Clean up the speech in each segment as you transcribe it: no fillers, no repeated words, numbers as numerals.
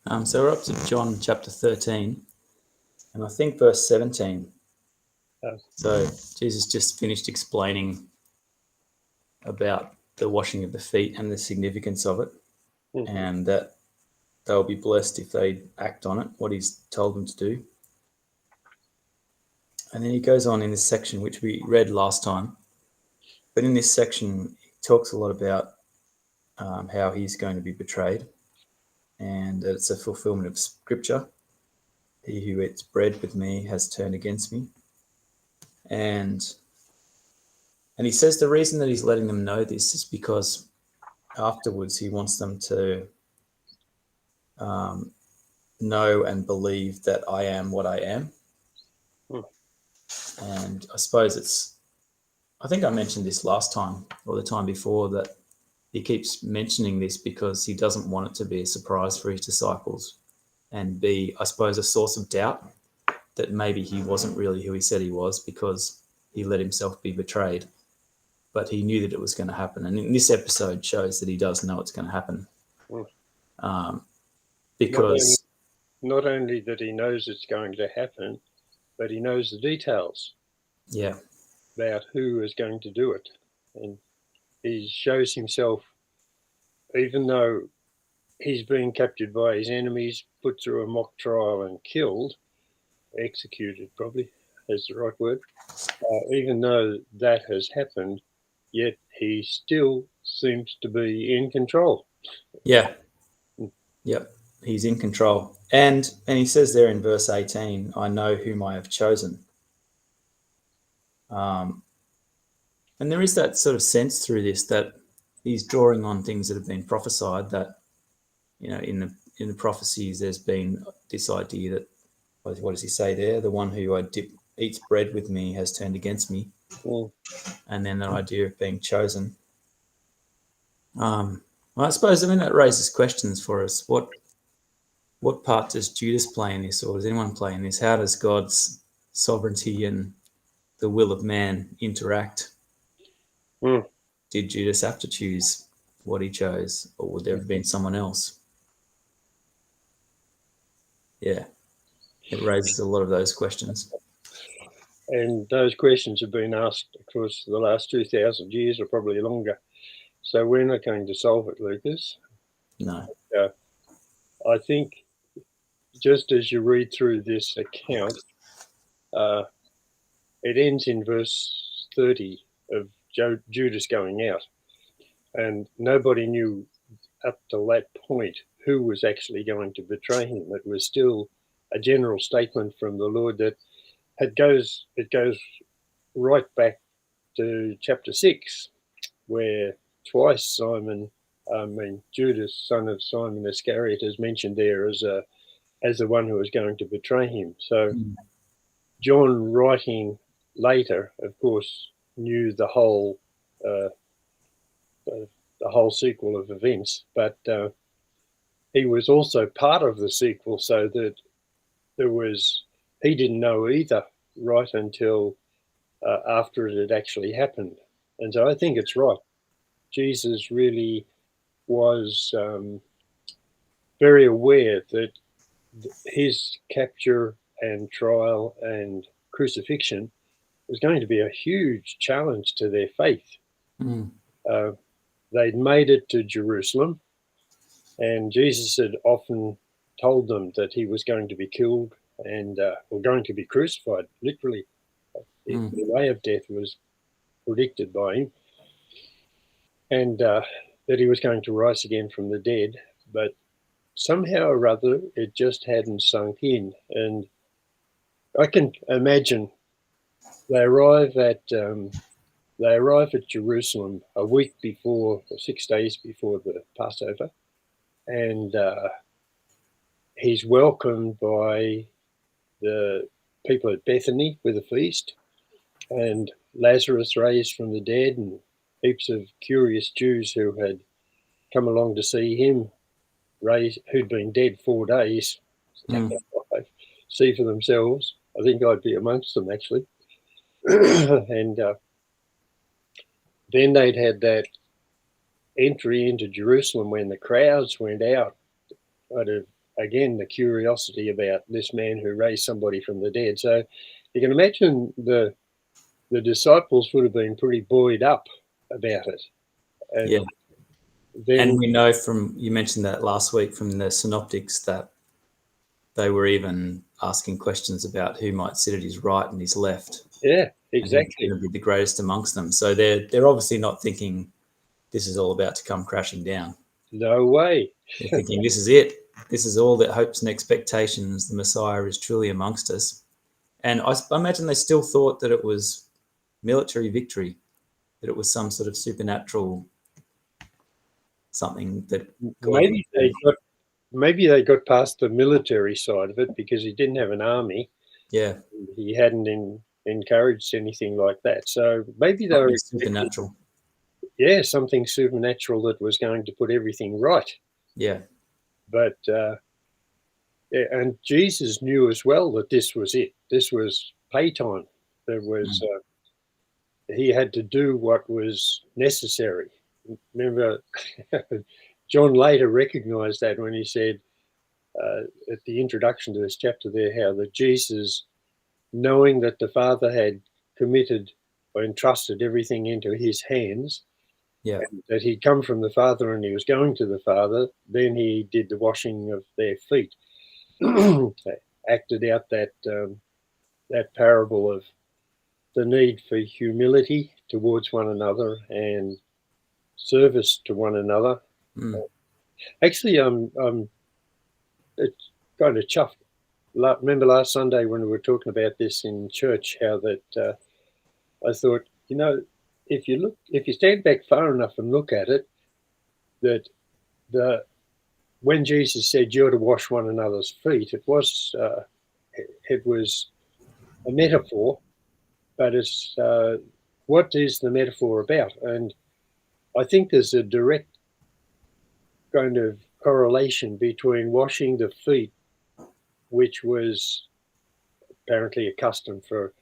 So we're up to John chapter 13, and I think verse 17. So Jesus just finished explaining about the washing of the feet and the significance of it, and that they'll be blessed if they act on it, what he's told them to do. And then he goes on in this section, which we read last time. But in this section, he talks a lot about how he's going to be betrayed, and that it's a fulfillment of Scripture. He who eats bread with me has turned against me. And he says the reason that he's letting them know this is because afterwards he wants them to know and believe that I am what I am. And I suppose I think I mentioned this last time or the time before, that he keeps mentioning this because he doesn't want it to be a surprise for his disciples and be, I suppose, a source of doubt that maybe he wasn't really who he said he was because he let himself be betrayed. But he knew that it was going to happen. And in this episode shows that he does know it's going to happen. Because not only that he knows it's going to happen, but he knows the details. Yeah. About who is going to do it. And he shows himself, even though he's being captured by his enemies, put through a mock trial and killed, executed probably is the right word, even though that has happened, yet he still seems to be in control. Yeah. Yep. He's in control. And he says there in verse 18, I know whom I have chosen. And there is that sort of sense through this that he's drawing on things that have been prophesied, that, you know, in the prophecies there's been this idea that, what does he say there? The one who eats bread with me has turned against me. And then that idea of being chosen. Well, I suppose, that raises questions for us. What part does Judas play in this, or does anyone play in this? How does God's sovereignty and the will of man interact? Did Judas have to choose what he chose, or would there have been someone else? Yeah, it raises a lot of those questions. And those questions have been asked, of course, for the last 2,000 years or probably longer. So we're not going to solve it, Lucas. No. I think just as you read through this account, it ends in verse 30 of Judas going out. And nobody knew up to that point who was actually going to betray him. It was still a general statement from the Lord that it goes right back to chapter 6, where twice Judas, son of Simon Iscariot, is mentioned there as the one who was going to betray him. So John, writing later, of course, knew the whole sequel of events, but he was also part of the sequel, so that he didn't know either right until after it had actually happened. And so I think it's right. Jesus really was very aware that his capture and trial and crucifixion was going to be a huge challenge to their faith. They'd made it to Jerusalem, and Jesus had often told them that he was going to be killed and or going to be crucified, literally. The way of death was predicted by him, and that he was going to rise again from the dead. But somehow or other, it just hadn't sunk in. And I can imagine they arrive at Jerusalem a week before, or 6 days before the Passover, and he's welcomed by the people at Bethany with a feast, and Lazarus raised from the dead, and heaps of curious Jews who had come along to see him who'd been dead 4 days, see for themselves. I think I'd be amongst them, actually. And then they'd had that entry into Jerusalem when the crowds went out. I'd have again, the curiosity about this man who raised somebody from the dead. So you can imagine the disciples would have been pretty buoyed up about it. And Yeah. then, And we know from, you mentioned that last week, from the synoptics, that they were even asking questions about who might sit at his right and his left, yeah, and who's exactly. going to be the greatest amongst them. So they're obviously not thinking this is all about to come crashing down. No way. They're thinking this is it. This is all that hopes and expectations. The Messiah is truly amongst us. And I imagine they still thought that it was military victory, that it was some sort of supernatural something that God would do. Maybe they got past the military side of it because he didn't have an army. Yeah, He hadn't encouraged anything like that. So maybe they were something expecting, supernatural. yeah, something supernatural that was going to put everything right. Yeah, But yeah, and Jesus knew as well that this was it. This was paytime. There was he had to do what was necessary. Remember, John later recognised that when he said at the introduction to this chapter there, how that Jesus, knowing that the Father had committed or entrusted everything into his hands, yeah, and that he'd come from the Father and he was going to the Father, then he did the washing of their feet. Acted out that parable of the need for humility towards one another and service to one another. Actually, it's kind of chuffed. Remember last Sunday when we were talking about this in church, how that I thought, if you stand back far enough and look at it, that when Jesus said you're to wash one another's feet, it was a metaphor, but it's what is the metaphor about? And I think there's a direct kind of correlation between washing the feet, which was apparently a custom for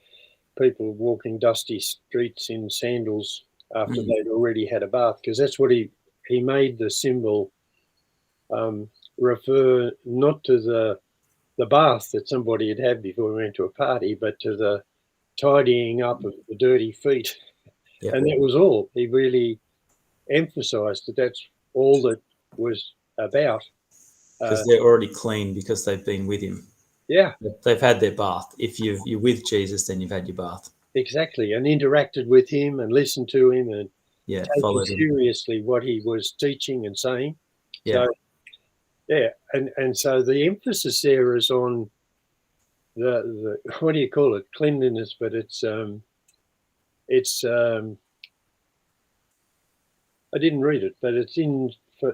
people walking dusty streets in sandals after they'd already had a bath, because that's what he made the symbol refer not to the bath that somebody had had before we went to a party, but to the tidying up of the dirty feet. yeah. And that was all. He really emphasized that that's all that was about. Because they're already clean because they've been with him. Yeah, They've had their bath. If you're with Jesus, then you've had your bath. exactly. And interacted with him and listened to him and Yeah, taken followed him. seriously what he was teaching and saying. Yeah, So, yeah, and so the emphasis there is on the what do you call it? Cleanliness, but it's I didn't read it, but it's in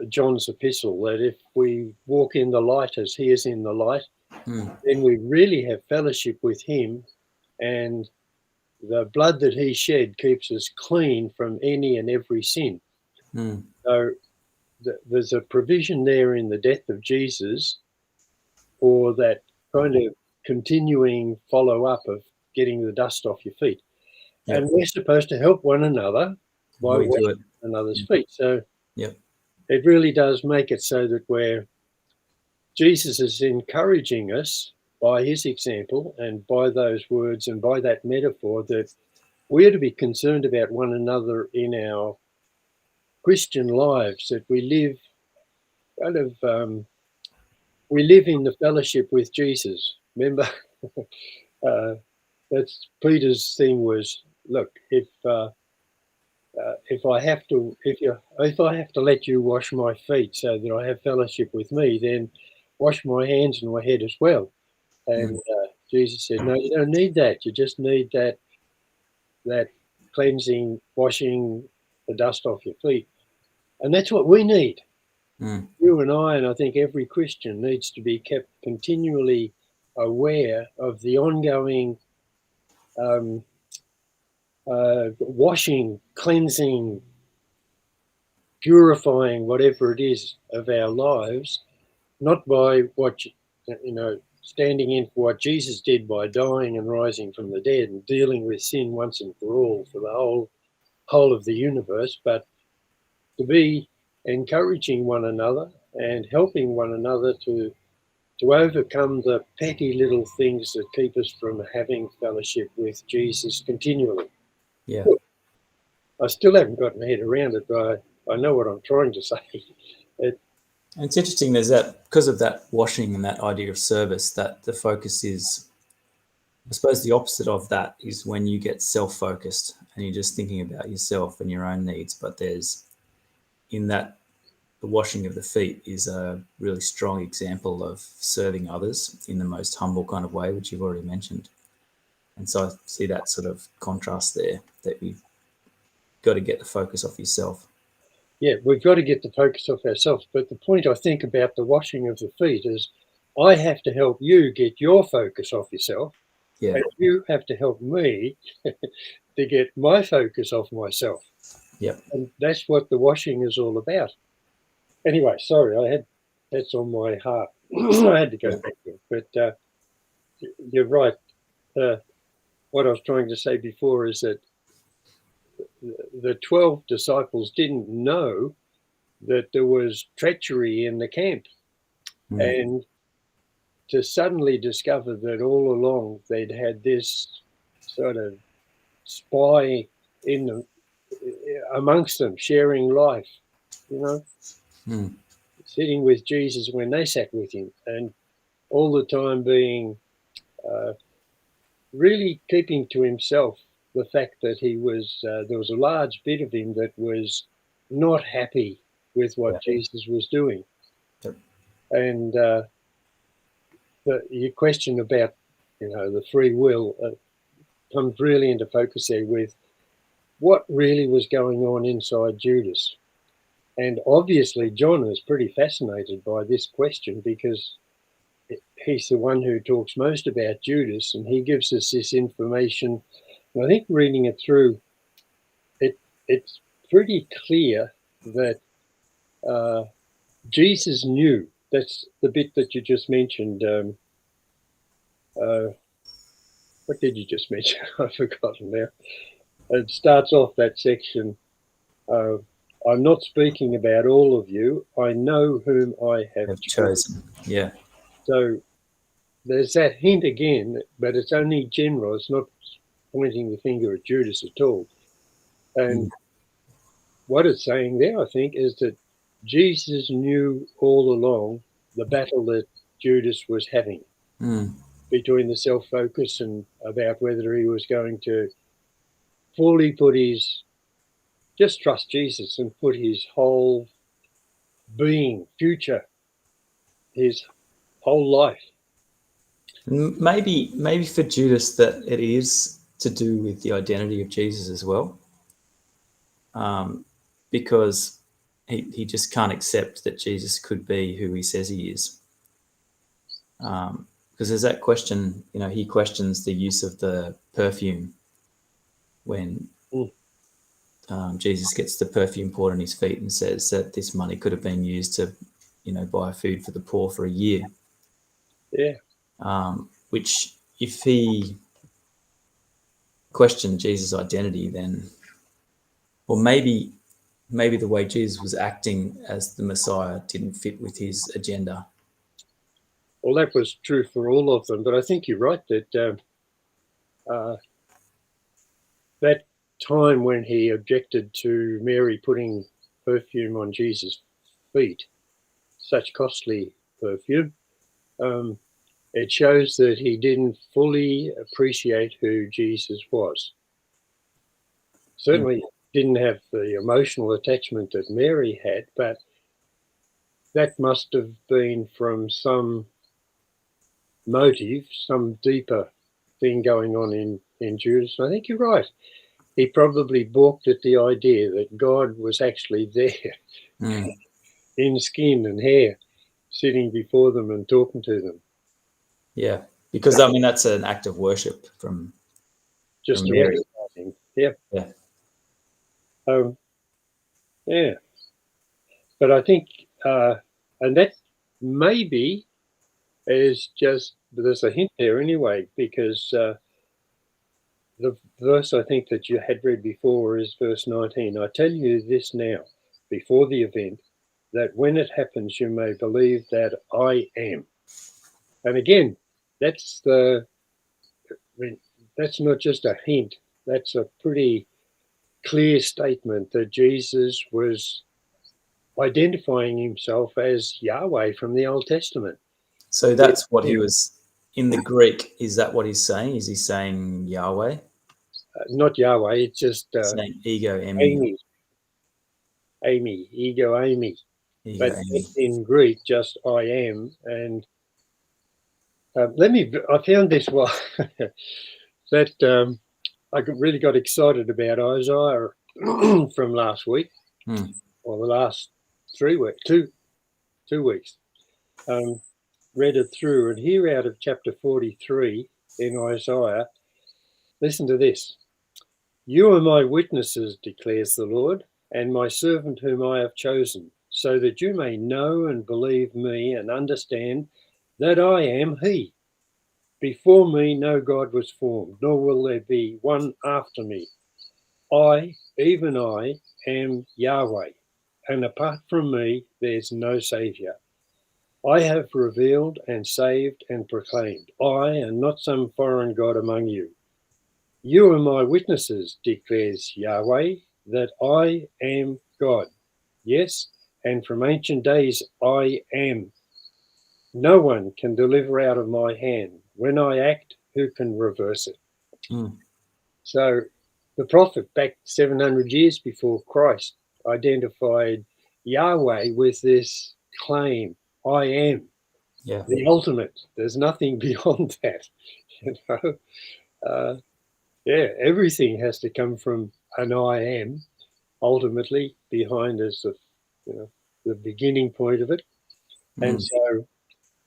John's epistle that if we walk in the light as he is in the light, then we really have fellowship with him, and the blood that he shed keeps us clean from any and every sin. So there's a provision there in the death of Jesus for that kind of continuing follow up of getting the dust off your feet. yep. And we're supposed to help one another by We do washing it. one another's feet. So Yep. it really does make it so that Jesus is encouraging us by his example and by those words and by that metaphor that we're to be concerned about one another in our Christian lives, that we live we live in the fellowship with Jesus. Remember, that's Peter's thing was, look, if I have to let you wash my feet so that I have fellowship with me, then wash my hands and my head as well. And Jesus said, no, you don't need that. You just need that cleansing, washing the dust off your feet. And that's what we need. You and I think every Christian needs to be kept continually aware of the ongoing washing, cleansing, purifying, whatever it is, of our lives, not by what, standing in for what Jesus did by dying and rising from the dead and dealing with sin once and for all for the whole of the universe, but to be encouraging one another and helping one another to to overcome the petty little things that keep us from having fellowship with Jesus continually. Yeah. I still haven't got my head around it, but I know what I'm trying to say. And it's interesting, there's that, because of that washing and that idea of service, that the focus is, I suppose the opposite of that is when you get self-focused and you're just thinking about yourself and your own needs. But there's, in that, the washing of the feet is a really strong example of serving others in the most humble kind of way, which you've already mentioned. And so I see that sort of contrast there, that you've got to get the focus off yourself. Yeah, we've got to get the focus off ourselves. But the point I think about the washing of the feet is I have to help you get your focus off yourself. Yeah. And you have to help me to get my focus off myself. Yeah. And that's what the washing is all about. Anyway, sorry, that's on my heart. I had to go back to it. But you're right. What I was trying to say before is that the 12 disciples didn't know that there was treachery in the camp. And to suddenly discover that all along they'd had this sort of spy in them, amongst them, sharing life, sitting with Jesus when they sat with him, and all the time being really keeping to himself the fact that he was, there was a large bit of him that was not happy with what Jesus was doing. And your question about, the free will comes really into focus there with what really was going on inside Judas. And obviously John is pretty fascinated by this question because he's the one who talks most about Judas, and he gives us this information. And I think reading it through, it's pretty clear that Jesus knew. That's the bit that you just mentioned. What did you just mention? I've forgotten now. It starts off that section. I'm not speaking about all of you. I know whom I have chosen. Yeah. So there's that hint again, but it's only general. It's not pointing the finger at Judas at all. And what it's saying there, I think, is that Jesus knew all along the battle that Judas was having between the self-focus and about whether he was going to fully just trust Jesus and put his whole being, future, his whole life. Maybe for Judas that it is to do with the identity of Jesus as well, because he just can't accept that Jesus could be who he says he is. Because there's that question, he questions the use of the perfume when Jesus gets the perfume poured on his feet and says that this money could have been used to, buy food for the poor for a year. Yeah. Which, if he questioned Jesus' identity, then, or maybe the way Jesus was acting as the Messiah didn't fit with his agenda. Well, that was true for all of them, but I think you're right that that time when he objected to Mary putting perfume on Jesus' feet, such costly perfume, it shows that he didn't fully appreciate who Jesus was. Certainly didn't have the emotional attachment that Mary had, but that must have been from some motive, some deeper thing going on in Judas. And I think you're right. He probably balked at the idea that God was actually there in skin and hair, sitting before them and talking to them. Yeah, because that's an act of worship from Mary. Yeah. Yeah. Yeah. But I think, and that maybe is just, there's a hint there anyway, because the verse I think that you had read before is verse 19. I tell you this now, before the event, that when it happens, you may believe that I am. And again, that's that's not just a hint. That's a pretty clear statement that Jesus was identifying himself as Yahweh from the Old Testament. So that's what he was in the Greek. Is that what he's saying? Is he saying Yahweh? Not Yahweh, it's just Saying ego, Amy, ego, Amy. ego, But in Greek, just I am. And I found this one that I really got excited about Isaiah from last week, or the last 3 weeks, 2 weeks. Read it through, and here out of chapter 43 in Isaiah, listen to this. You are my witnesses, declares the Lord, and my servant whom I have chosen, so that you may know and believe me and understand that I am he. Before me no God was formed, nor will there be one after me. I, even I, am Yahweh, and apart from me there's no Saviour. I have revealed and saved and proclaimed, I and not some foreign God among you. You are my witnesses, declares Yahweh, that I am God. Yes, and from ancient days I am. No one can deliver out of my hand. When I act, who can reverse it? So the prophet back 700 years before Christ identified Yahweh with this claim, I am. Yeah. The ultimate. There's nothing beyond that. You know, everything has to come from an I am. Ultimately, behind is the beginning point of it, and so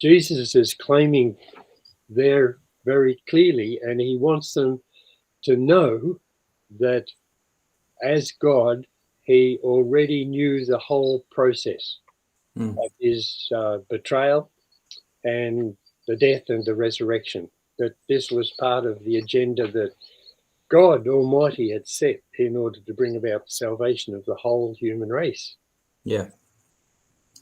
Jesus is claiming there very clearly, and he wants them to know that as God, he already knew the whole process of his betrayal and the death and the resurrection, that this was part of the agenda that God Almighty had set in order to bring about the salvation of the whole human race. Yeah.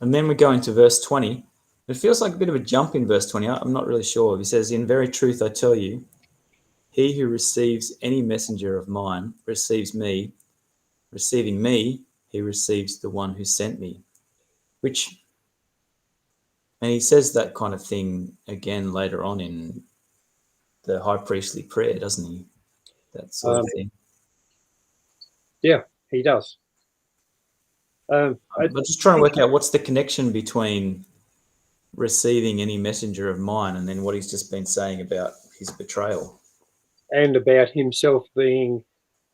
And then we go into verse 20. It feels like a bit of a jump in verse 20. I'm not really sure. He says, in very truth, I tell you, he who receives any messenger of mine receives me. Receiving me, he receives the one who sent me. And he says that kind of thing again later on in the high priestly prayer, doesn't he? That sort of thing. Yeah, he does. I'm just trying to work out what's the connection between receiving any messenger of mine and then what he's just been saying about his betrayal. And about himself being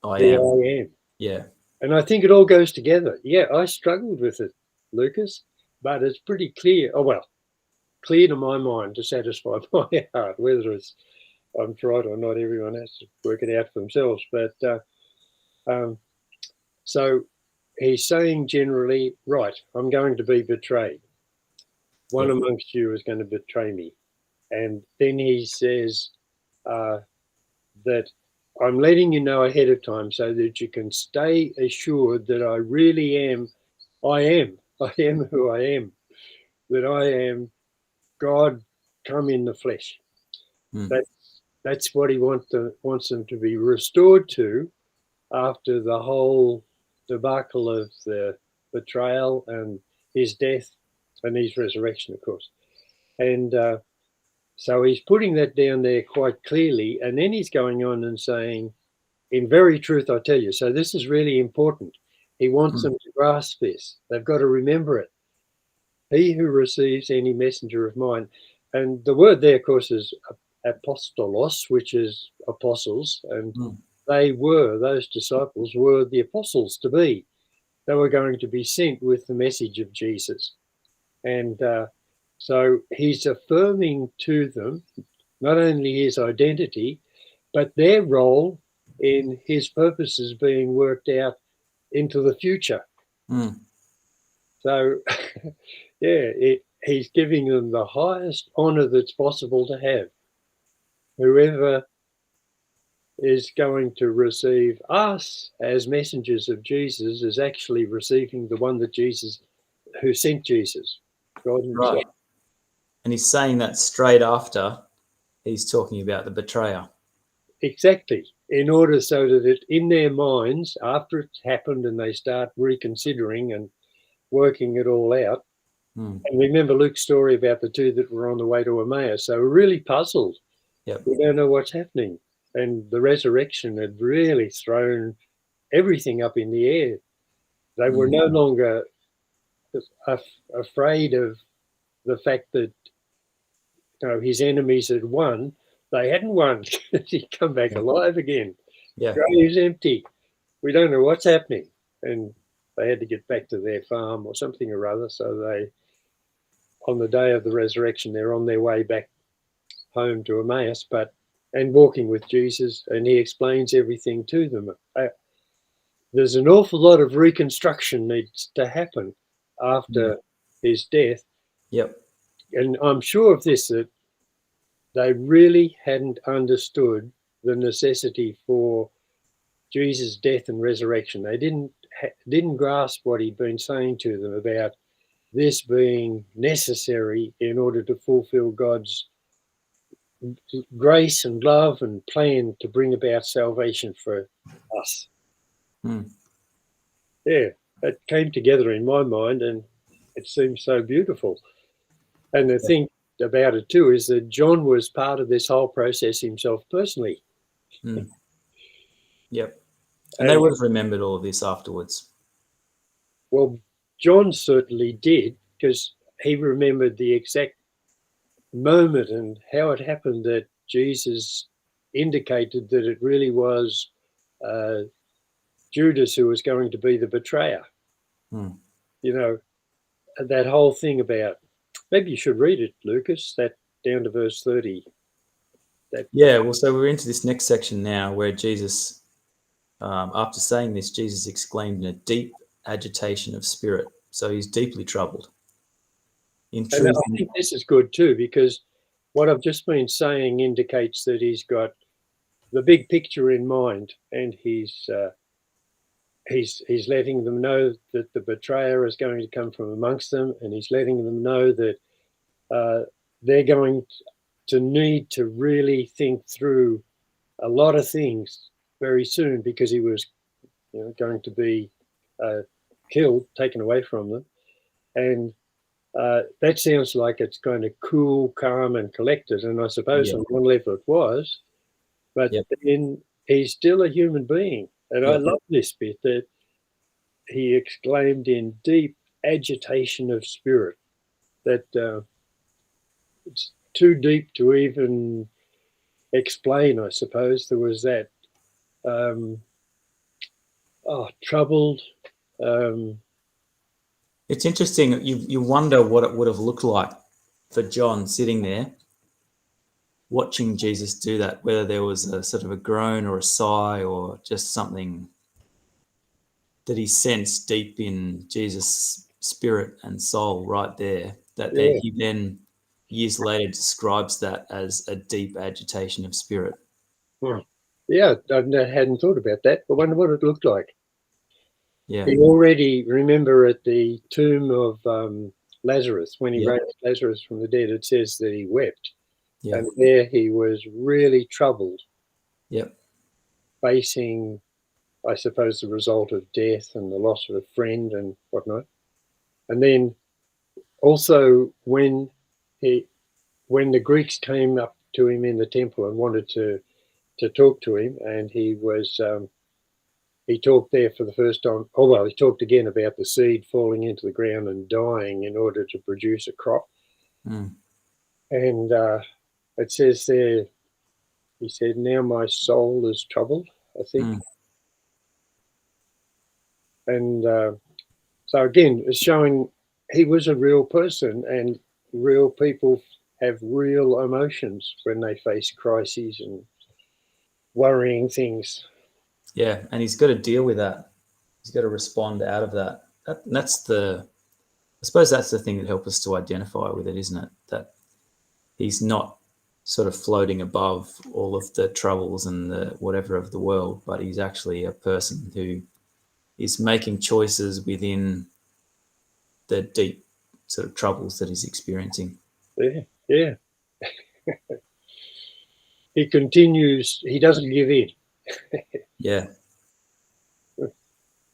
I the am. I am. Yeah. And I think it all goes together. Yeah, I struggled with it, Lucas, but it's pretty clear. Oh, well, clear to my mind to satisfy my heart. Whether I'm right or not, everyone has to work it out for themselves. But so he's saying generally, right, I'm going to be betrayed. One amongst you is going to betray me. And then he says that I'm letting you know ahead of time so that you can stay assured that I really am. I am who I am, that I am God come in the flesh. That's what he wants them to be restored to after the whole debacle of the betrayal and his death and his resurrection, of course. And so he's putting that down there quite clearly. And then he's going on and saying, in very truth, I tell you. So this is really important. He wants them to grasp this. They've got to remember it. He who receives any messenger of mine. And the word there, of course, is apostolos, which is apostles. And those disciples were the apostles to be. They were going to be sent with the message of Jesus. And so he's affirming to them not only his identity, but their role in his purposes being worked out into the future. So, he's giving them the highest honor that's possible to have. Whoever is going to receive us as messengers of Jesus is actually receiving the one who sent Jesus, God himself. Right. And he's saying that straight after he's talking about the betrayer. Exactly. In order so that it, in their minds, after it's happened and they start reconsidering and working it all out. Mm. And remember Luke's story about the two that were on the way to Emmaus. They were really puzzled. Yep. We don't know what's happening. And the resurrection had really thrown everything up in the air. They were no longer afraid of the fact that his enemies had won. They hadn't won. He'd come back alive again. Yeah. Grave's empty. We don't know what's happening. And they had to get back to their farm or something or other. So they, on the day of the resurrection, they're on their way back home to Emmaus, and walking with Jesus, and he explains everything to them. There's an awful lot of reconstruction needs to happen after his death. Yep. And I'm sure of this, that they really hadn't understood the necessity for Jesus' death and resurrection. They didn't grasp what he'd been saying to them about this being necessary in order to fulfill God's grace and love and plan to bring about salvation for us. Yeah, that came together in my mind, and it seems so beautiful. And the thing about it too is that John was part of this whole process himself personally. Yep. And they would have remembered all of this afterwards. Well, John certainly did, because he remembered the exact moment and how it happened that Jesus indicated that it really was Judas who was going to be the betrayer. You know, that whole thing about, maybe you should read it, Lucas, that down to verse 30. Well, so we're into this next section now where Jesus, after saying this, Jesus exclaimed in a deep agitation of spirit. So he's deeply troubled. In truth, and I think this is good too, because what I've just been saying indicates that he's got the big picture in mind, and he's letting them know that the betrayer is going to come from amongst them, and he's letting them know that they're going to need to really think through a lot of things very soon, because he was going to be killed, taken away from them. And that sounds like it's kind of cool, calm, and collected. And I suppose on one level it was, but then he's still a human being. And I love this bit that he exclaimed in deep agitation of spirit, that it's too deep to even explain, I suppose. There was that troubled. It's interesting. You wonder what it would have looked like for John sitting there watching Jesus do that, whether there was a sort of a groan or a sigh or just something that he sensed deep in Jesus' spirit and soul right there, that he then years later describes that as a deep agitation of spirit. Yeah, I hadn't thought about that. I wonder what it looked like. Yeah. He already, remember at the tomb of Lazarus, when he raised Lazarus from the dead, it says that he wept. And there he was really troubled. Facing, I suppose, the result of death and the loss of a friend and whatnot. And then also when the Greeks came up to him in the temple and wanted to talk to him, and he was he talked there for the first time. He talked again about the seed falling into the ground and dying in order to produce a crop. And it says there, he said, "Now my soul is troubled," I think. And so again, it's showing he was a real person, and real people have real emotions when they face crises and worrying things. Yeah, and he's got to deal with that. He's got to respond out of that. I suppose that's the thing that helps us to identify with it, isn't it? That he's not sort of floating above all of the troubles and the whatever of the world, but he's actually a person who is making choices within the deep sort of troubles that he's experiencing. Yeah. Yeah. He continues, he doesn't give in. Yeah.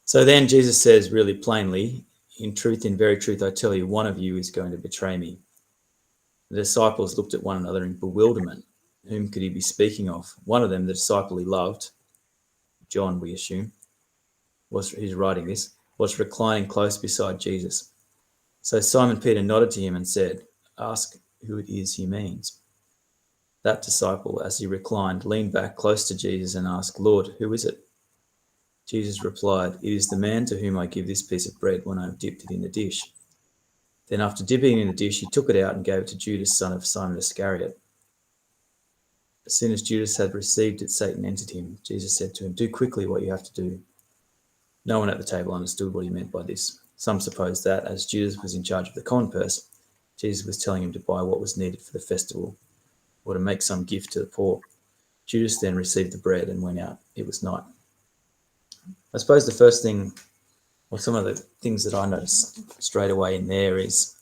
So then Jesus says really plainly, in truth, in very truth, I tell you, one of you is going to betray me. The disciples looked at one another in bewilderment. Whom could he be speaking of? One of them, the disciple he loved, John, we assume, who's writing this, was reclining close beside Jesus. So Simon Peter nodded to him and said, ask who it is he means. That disciple, as he reclined, leaned back close to Jesus and asked, Lord, who is it? Jesus replied, it is the man to whom I give this piece of bread when I have dipped it in the dish. Then after dipping it in the dish, he took it out and gave it to Judas, son of Simon Iscariot. As soon as Judas had received it, Satan entered him. Jesus said to him, do quickly what you have to do. No one at the table understood what he meant by this. Some supposed that, as Judas was in charge of the coin purse, Jesus was telling him to buy what was needed for the festival or to make some gift to the poor. Judas then received the bread and went out. It was night. I suppose the first thing, or some of the things that I noticed straight away in there is,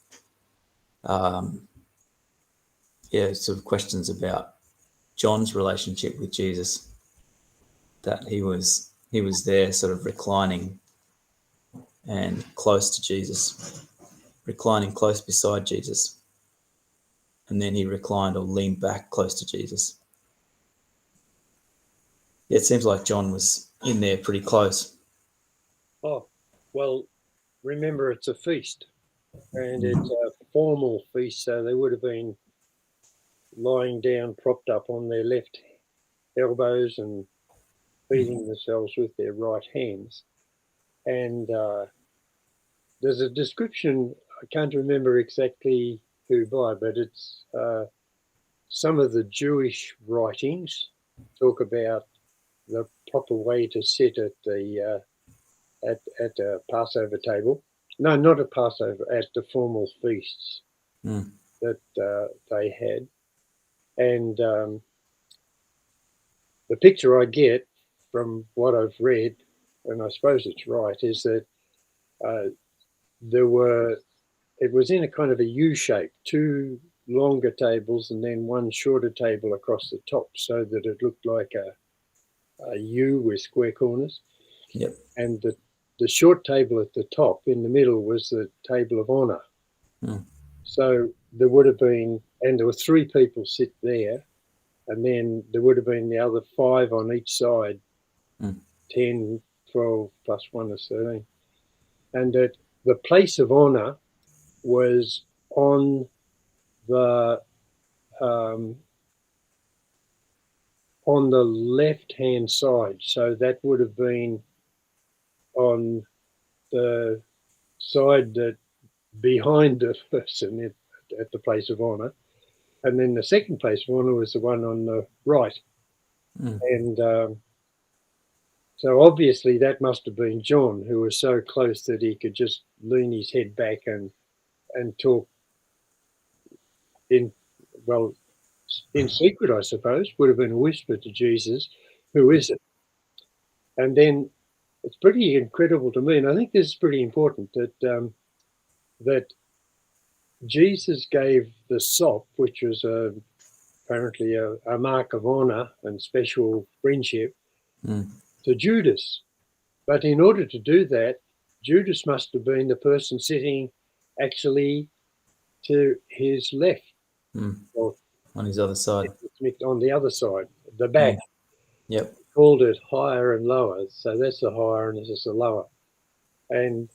sort of questions about John's relationship with Jesus. That he was there, sort of reclining and close to Jesus, reclining close beside Jesus, and then he reclined or leaned back close to Jesus. Yeah, it seems like John was in there pretty close. Oh, well, remember it's a feast, and it's a formal feast, so they would have been lying down, propped up on their left elbows and feeding themselves with their right hands. And there's a description, I can't remember exactly who by, but it's some of the Jewish writings talk about the proper way to sit at the at a Passover table. No, not a Passover, at the formal feasts that they had. And the picture I get from what I've read, and I suppose it's right, is that it was in a kind of a U shape, two longer tables and then one shorter table across the top, so that it looked like a U with square corners. Yep. And the short table at the top in the middle was the table of honor. So there would have been, and there were three people sit there, and then there would have been the other five on each side, 10, 12 plus 1 is 13. And that the place of honor was on the left-hand side. So that would have been on the side that behind the person at the place of honor. And then the second place of honor was the one on the right. And so obviously that must have been John, who was so close that he could just lean his head back and talk in secret, I suppose. Would have been a whisper to Jesus, who is it? And then it's pretty incredible to me, and I think this is pretty important, that that Jesus gave the sop, which was apparently a mark of honor and special friendship, to Judas. But in order to do that, Judas must have been the person sitting actually to his left. Or on his other side. On the other side, the back. Yep. Called it higher and lower. So that's the higher and this is the lower. And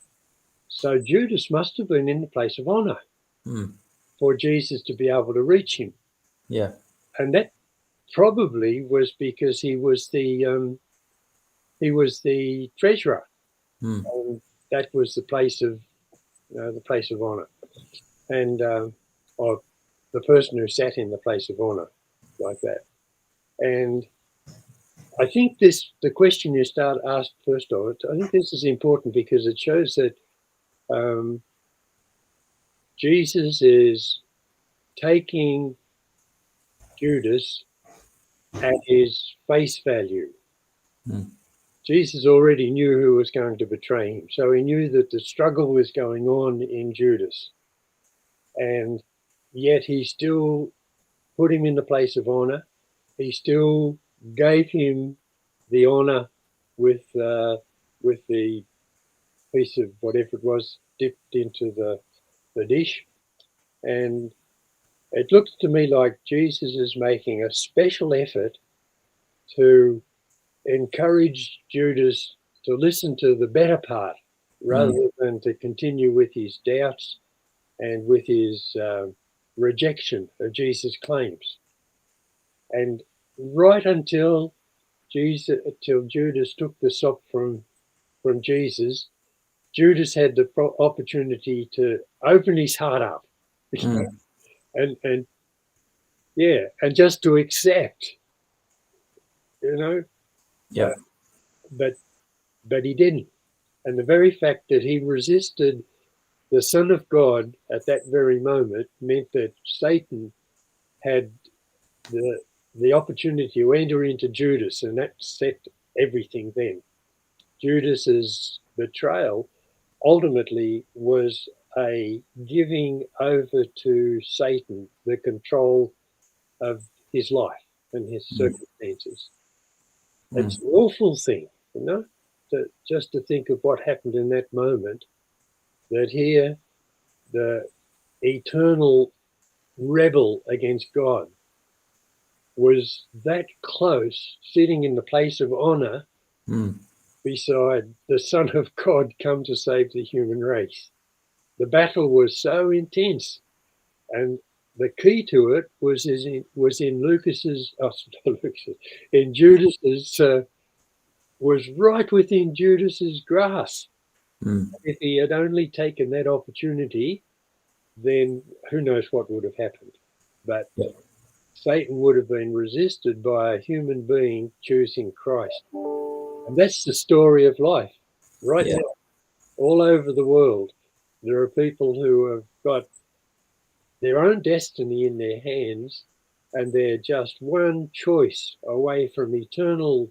so Judas must have been in the place of honor for Jesus to be able to reach him. Yeah. And that probably was because he was the treasurer. And that was the place of honor. And or the person who sat in the place of honor, like that. And I think the question you asked first of it, I think this is important because it shows that Jesus is taking Judas at his face value. Jesus already knew who was going to betray him. So he knew that the struggle was going on in Judas. And yet he still put him in the place of honor. He still gave him the honor with the piece of whatever it was dipped into the dish. And it looks to me like Jesus is making a special effort to encourage Judas to listen to the better part rather than to continue with his doubts and with his rejection of Jesus' claims. And right until Judas took the sop from Jesus, Judas had the opportunity to open his heart up, and yeah, and just to accept, Yeah. but he didn't. And the very fact that he resisted the Son of God at that very moment meant that Satan had the opportunity to enter into Judas, and that set everything then. Judas's betrayal ultimately was a giving over to Satan the control of his life and his circumstances. It's an awful thing, just to think of what happened in that moment, that here the eternal rebel against God was that close, sitting in the place of honor beside the Son of God come to save the human race. The battle was so intense, and the key to it was in Judas's, was right within Judas's grasp. If he had only taken that opportunity, then who knows what would have happened. But Satan would have been resisted by a human being choosing Christ. And that's the story of life right now. All over the world, there are people who have got their own destiny in their hands, and they're just one choice away from eternal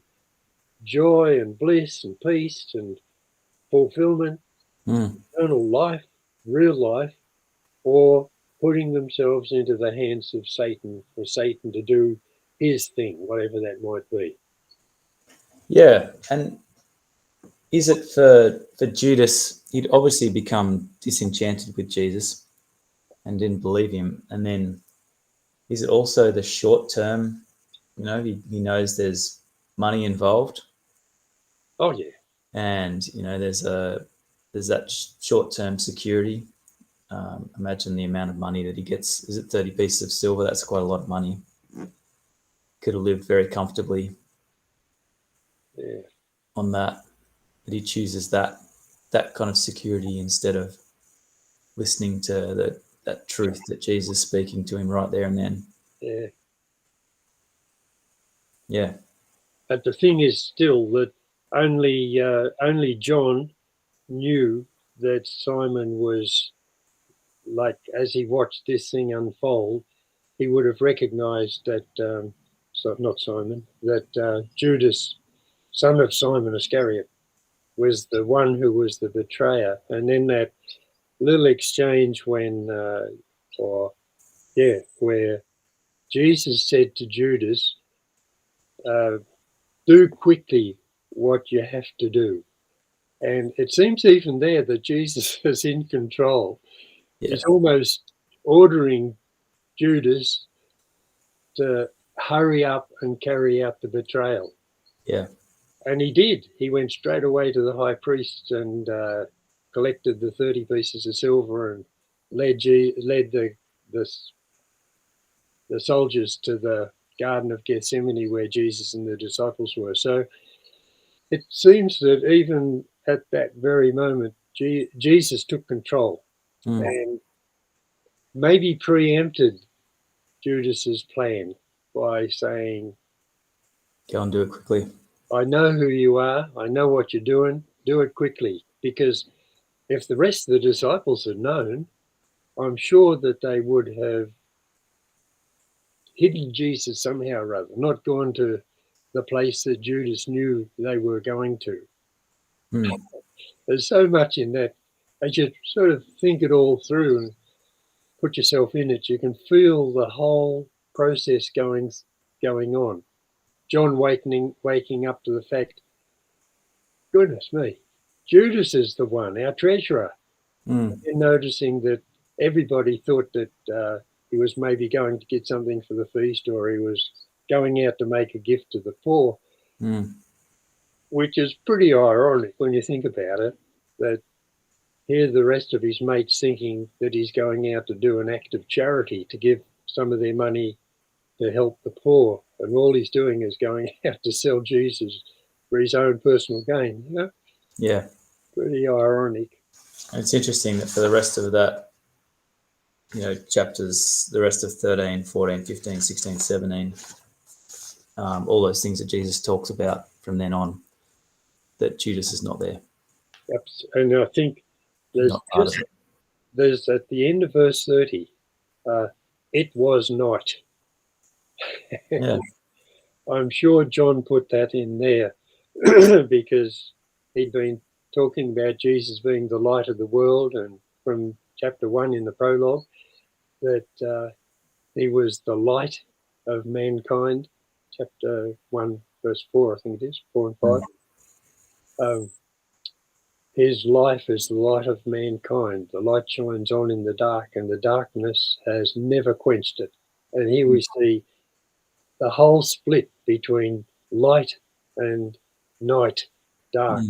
joy and bliss and peace and fulfillment, eternal life, real life, or putting themselves into the hands of Satan for Satan to do his thing, whatever that might be. Yeah. And is it for Judas, he'd obviously become disenchanted with Jesus and didn't believe him. And then is it also the short term, he knows there's money involved. Oh, yeah. And, there's that short term security. Imagine the amount of money that he gets. Is it 30 pieces of silver? That's quite a lot of money. Could have lived very comfortably on that. But he chooses that kind of security instead of listening to that truth that Jesus is speaking to him right there and then. Yeah. Yeah. But the thing is still that only John knew that Simon was, like, as he watched this thing unfold, he would have recognized that, Judas, son of Simon Iscariot, was the one who was the betrayer. And then that little exchange where Jesus said to Judas, do quickly what you have to do. And it seems even there that Jesus is in control. Yeah. He's almost ordering Judas to hurry up and carry out the betrayal. Yeah. And he did. He went straight away to the high priest and collected the 30 pieces of silver and led the soldiers to the Garden of Gethsemane where Jesus and the disciples were. So it seems that even at that very moment, Jesus took control and maybe preempted Judas's plan by saying, go and do it quickly. I know who you are. I know what you're doing. Do it quickly. Because if the rest of the disciples had known, I'm sure that they would have hidden Jesus somehow or other, not gone to the place that Judas knew they were going to. There's so much in that. As you sort of think it all through, put yourself in it, you can feel the whole process going on. John waking up to the fact, goodness me, Judas is the one, our treasurer. Mm. And noticing that everybody thought that he was maybe going to get something for the feast, or he was going out to make a gift to the poor, Mm. which is pretty ironic when you think about it, that here the rest of his mates thinking that he's going out to do an act of charity, to give some of their money to help the poor, and all he's doing is going out to sell Jesus for his own personal gain. You know, Yeah. pretty ironic. It's interesting that for the rest of that, chapters, the rest of 13, 14, 15, 16, 17, all those things that Jesus talks about from then on, that Judas is not there. And I think Not part of it. there's at the end of verse 30, it was not. Yeah. I'm sure John put that in there because he'd been talking about Jesus being the light of the world, and from chapter 1 in the prologue, that he was the light of mankind. Chapter 1, verse 4, I think it is, 4 and 5. His life is the light of mankind. The light shines on in the dark, and the darkness has never quenched it. And here we see the whole split between light and night, dark.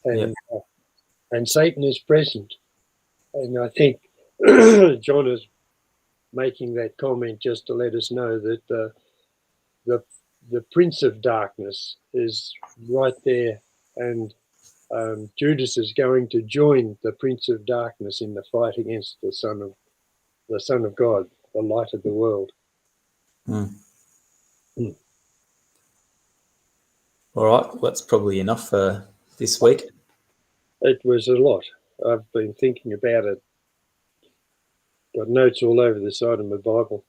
And Satan is present. And I think John is making that comment just to let us know that the Prince of Darkness is right there, and Judas is going to join the Prince of Darkness in the fight against the Son of God, the light of the world. Mm. Mm. All right, well, that's probably enough for this week. It was a lot. I've been thinking about it. Got notes all over the side of my Bible.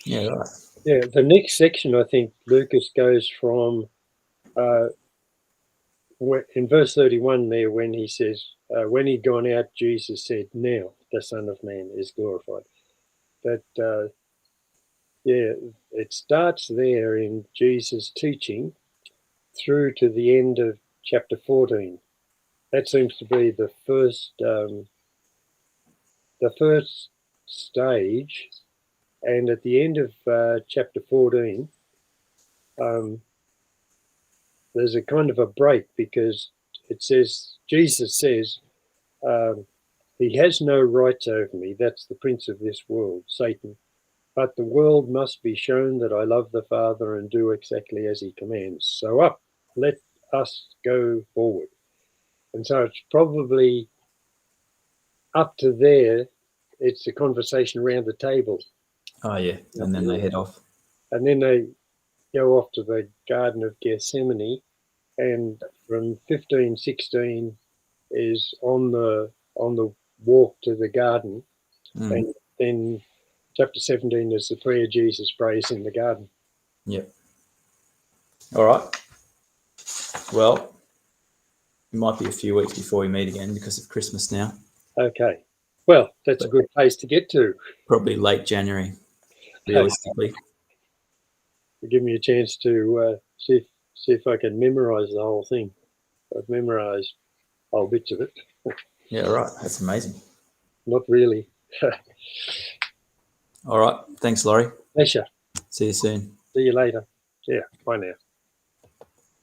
Yeah, right. Yeah, the next section, I think Lucas goes from in verse 31 there, when he says, when he'd gone out, Jesus said, now the Son of Man is glorified. But it starts there in Jesus' teaching through to the end of chapter 14. That seems to be the first stage. And at the end of chapter 14, there's a kind of a break, because it says, Jesus says, he has no rights over me. That's the prince of this world, Satan. But the world must be shown that I love the Father and do exactly as he commands. So up, let us go forward. And so it's probably up to there, it's a conversation around the table. Oh, yeah. And then they head off. And then they go off to the Garden of Gethsemane. And from 15, 16 is on the walk to the garden. And then chapter 17 is the prayer Jesus prays in the garden. Yep. All right. Well, it might be a few weeks before we meet again because of Christmas now. Okay. Well, that's a good place to get to. Probably late January, realistically. Give me a chance to see if I can memorize the whole thing. I've memorized whole bits of it. Yeah, right. That's amazing. Not really. All right. Thanks, Laurie. Pleasure. See you soon. See you later. Yeah. Bye now.